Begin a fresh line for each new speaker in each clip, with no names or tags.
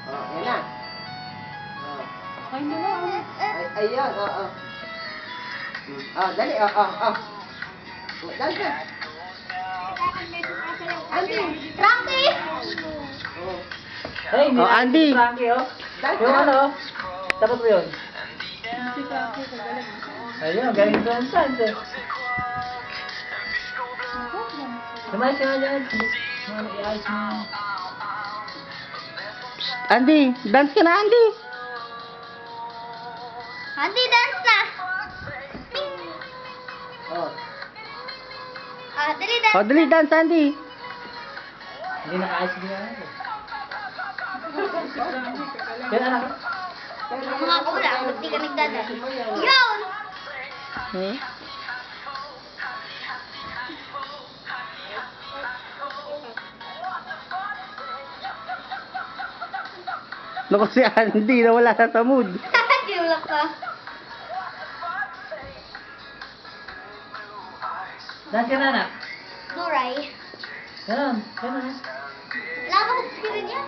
Ayan na. Oh.
Ay, mo na.
Ayan, oo. Dali, dali ka. Andy!
Frankie!
Oh.
Hey,
Oh, Andy.
Frankie, oh.
Dali
Yung
ka.
ano, dapat mo yun.
Si Frankie, kagaling.
Ayun, galing doon saan, eh. Lumayas ka nga dyan. Ano, i-ayos mo.
Andy, dance ka na, Andy.
Andy, dance na!
Oh.
Dali, dance.
Oh, dali, dance, Andy.
Hindi naka-ayos din yan. Yan, anak.
Ang mga kabula, ba't di ka nagdadaan? Yun!
Hmm? Naku si Andy, nawala na sa mood.
Tulak ka.
Dance ka na, anak.
Nuray.
Ganun, ganun.
Lama ko sa rin yan.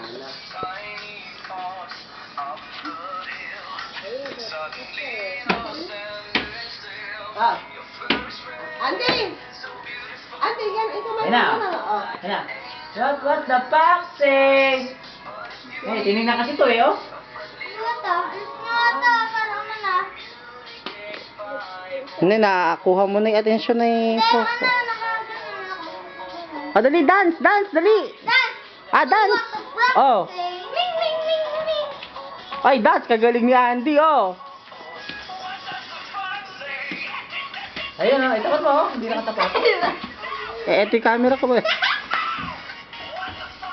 Andy! Andy, yan, ikaw man.
Ayun na.
Oh.
Ayun na. What the boxing? Eh, tinignan kasi to eh, oh.
Ano to? Ano to? Parang na.
Hindi, nakakuha mo na yung atensyon ni
Hindi,
Coco.
nakagano.
Ah, dali, dance, dance, dali.
Dance!
Ah, dance. Oh.
Ming, ming, ming, ming.
Ay, dance, kagaling ni Andy, oh.
Ayun, oh. Itapat mo, oh. Hindi nakatapat.
Eto yung camera ko ba?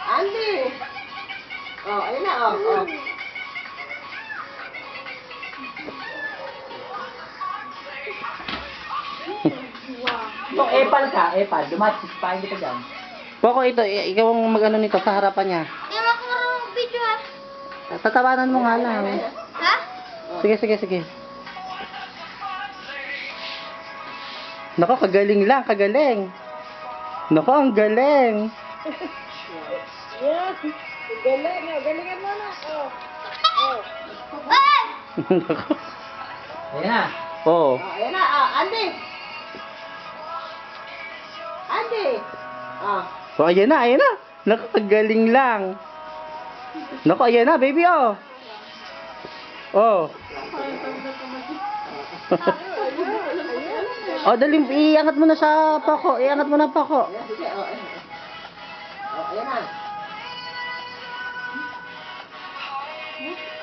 Andy! Oh, ayun na, oh.
Kung epal ka, epal. Dumatis pa kita dyan.
Coco, ito, ikaw ang mag-ano nito sa harapan niya.
Hindi mo ako marunong video ha.
Tatawanan mo nga lang.
Ha?
Sige, sige, sige. Nako, kagaling lang, kagaling. Nako, ang galing.
Ay!
Nako.
Ayun na.
Oh.
Oh, ayun na, Andy! Andy! Oh.
So, ayan na, ayan na. Nako, kagaling lang. Nako, ayan na, baby, oh. Oh. Oh, dali, iangat mo na sa pako. Iangat mo na pako.
Ayan, sige, oh. Oh, ayan na.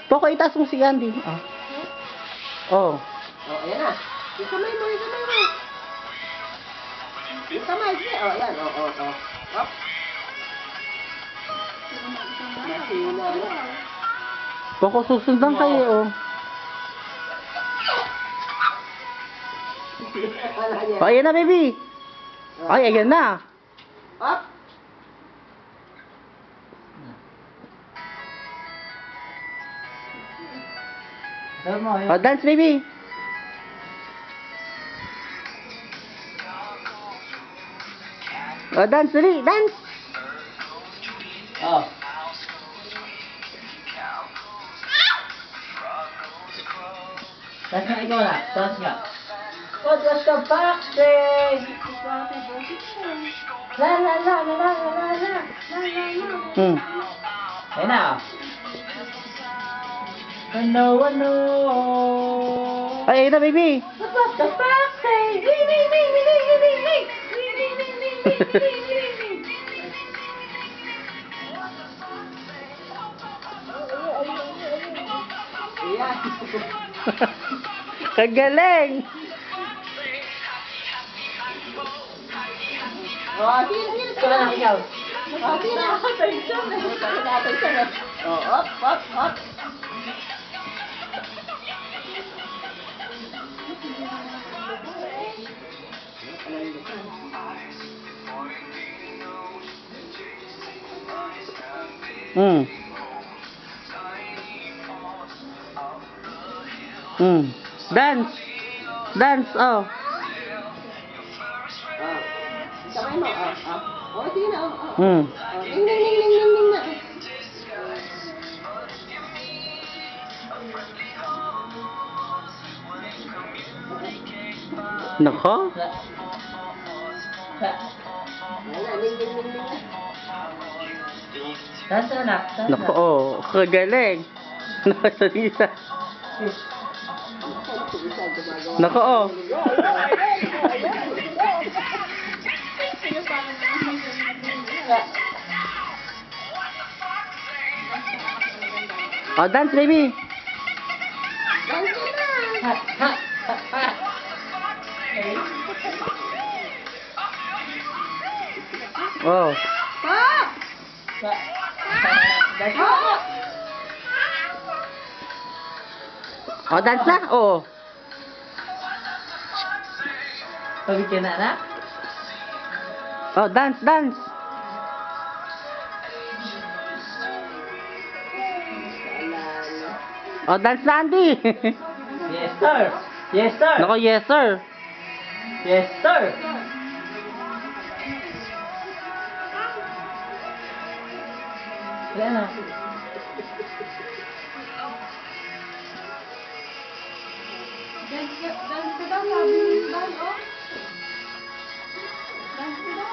Pako, itaas mo si Andy. Oh. Oh.
Oh, ayan na. Yung kamay mo, yung kamay mo. Yung kamay, sige. Oh, ayan, oh. Hop. Masina na.
Pako, susundan kayo, oh.
Wala niya.
Oh, ayan na, baby. Ay, ayan na.
Hop.
Itapat mo, ayun.
Oh, dance, baby. Oh, dance, dali, dance.
Oh. Dance nga ikaw na. Dance nga. What was the boxing? La la la la la la la la la la.
Hmm.
Ayun na. Ano, ano?
Ay, ayan na, baby.
What was the boxing? Wee, wee, wee, wee, wee, wee, wee, wee. Wee, wee, wee, wee, wee, wee, wee, wee.
Ayan.
Kagaling.
Oh, sige.
Ito na lang ikaw.
Oh, sige na. Attention. Oh, hop.
Hmm. Hmm. Dance. Dance, oh.
Oh. Kamay mo, oh. Oh, sige na, oh.
Hmm.
Oh, ning na.
Nako.
Wala, ning na.
Dance anak. Dance.
Nako, oh. Kagaling. Nakasalisa. Nako, oh. Oh, dance, baby.
Dance na.
Ha, ha, ha, ha. Okay.
Oh.
Pa!
Pa. Dance.
Oh, dance na. Oh.
Pagod ka na, anak?
Oh, dance, dance. Oh, dance na, Andy.
Yes, sir. Yes, sir.
Nako, yes, sir.
Yes, sir. Wala na.
Dance ka daw, sabi ni Islan, oh. Dance ka daw.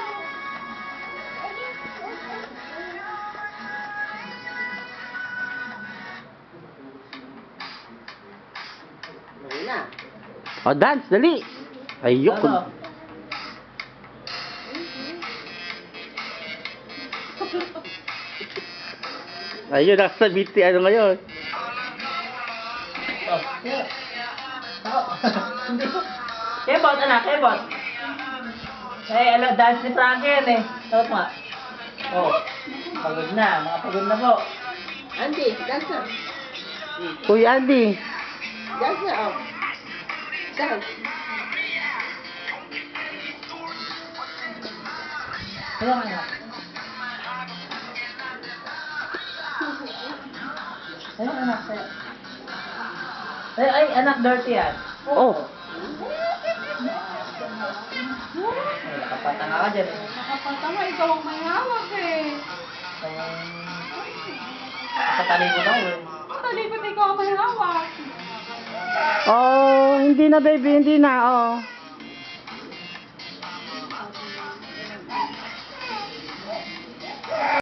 Wala.
Oh, dance, dali. Ayok.
Ano?
Ayun, nasa biti, ano ngayon?
Oh, yeah. Oh. Hindi ko. Kebot, anak, kebot. Dance ni Frankie yan eh. Tawag nga. Oh, pagod na. Mga pagod na po.
Andy, dance na.
Uy, Andy.
Dance na, oh. Dance.
Kaya nga anak. Ay, anak. Ay, anak, dirty yan.
Oh.
Ay, nakapatanga ka dyan eh.
Nakapatama, ikaw ang may hawak eh.
Nakatalikod ako eh.
Talikot ikaw ang may hawak.
Oh, hindi na, baby, hindi na. Oh.